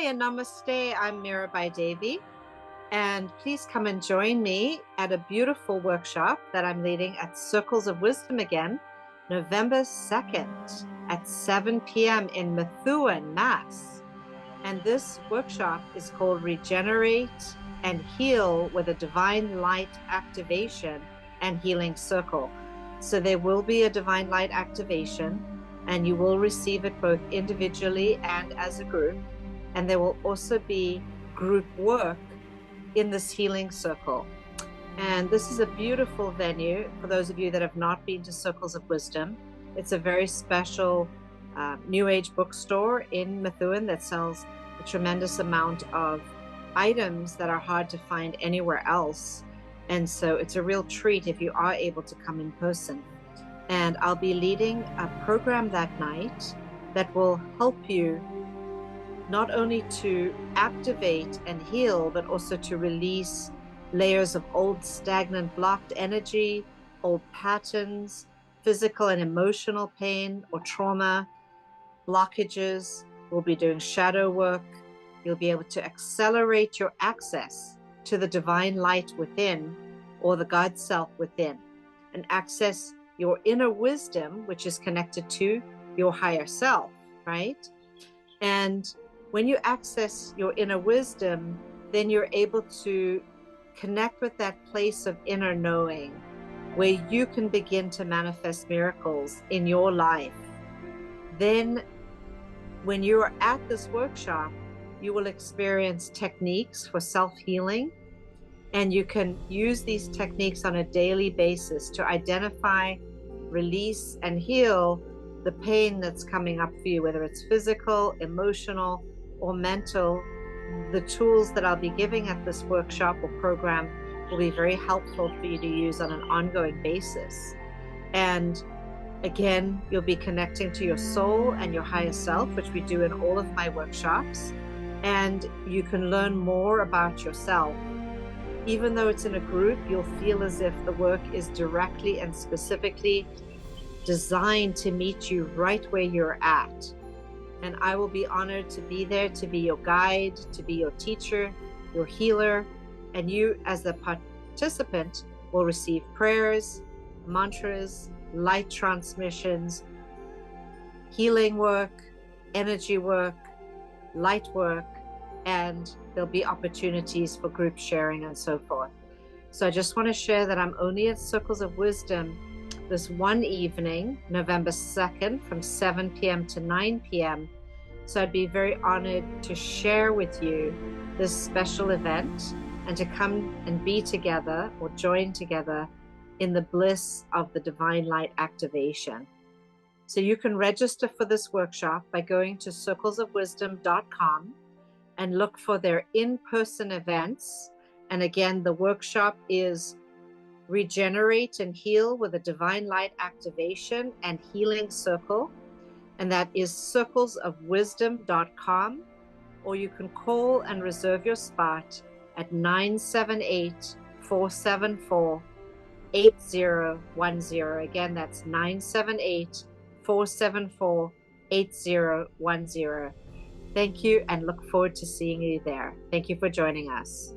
and namaste. I'm Mirabai Devi, and please come and join me at a beautiful workshop that I'm leading at Circles of Wisdom again, November 2nd at 7 p.m. in Methuen, Mass. And this workshop is called Regenerate and Heal with a Divine Light Activation and Healing Circle. So there will be a Divine Light activation, and you will receive it both individually and as a group. And there will also be group work in this healing circle. And this is a beautiful venue for those of you that have not been to Circles of Wisdom. It's a very special New Age bookstore in Methuen that sells a tremendous amount of items that are hard to find anywhere else. And so it's a real treat if you are able to come in person. And I'll be leading a program that night that will help you not only to activate and heal, but also to release layers of old, stagnant, blocked energy, old patterns, physical and emotional pain or trauma, blockages. We'll be doing shadow work. You'll be able to accelerate your access to the divine light within, or the God self within, and access your inner wisdom, which is connected to your higher self, right? And when you access your inner wisdom, then you're able to connect with that place of inner knowing where you can begin to manifest miracles in your life. Then when you are at this workshop, you will experience techniques for self-healing, and you can use these techniques on a daily basis to identify, release, and heal the pain that's coming up for you, whether it's physical, emotional, or mental. The tools that I'll be giving at this workshop or program will be very helpful for you to use on an ongoing basis. And again, you'll be connecting to your soul and your higher self, which we do in all of my workshops. And you can learn more about yourself. Even though it's in a group, you'll feel as if the work is directly and specifically designed to meet you right where you're at. And I will be honored to be there, to be your guide, to be your teacher, your healer. And you, as the participant, will receive prayers, mantras, light transmissions, healing work, energy work, light work, and there'll be opportunities for group sharing and so forth. So I just want to share that I'm only at Circles of Wisdom this one evening, November 2nd, from 7 p.m. to 9 p.m. So I'd be very honored to share with you this special event and to come and be together or join together in the bliss of the Divine Light activation. So you can register for this workshop by going to circlesofwisdom.com and look for their in-person events. And again, the workshop is Regenerate and Heal with a Divine Light Activation and Healing Circle. And that is circlesofwisdom.com, or you can call and reserve your spot at 978-474-8010. Again, that's 978-474-8010. Thank you, and look forward to seeing you there. Thank you for joining us.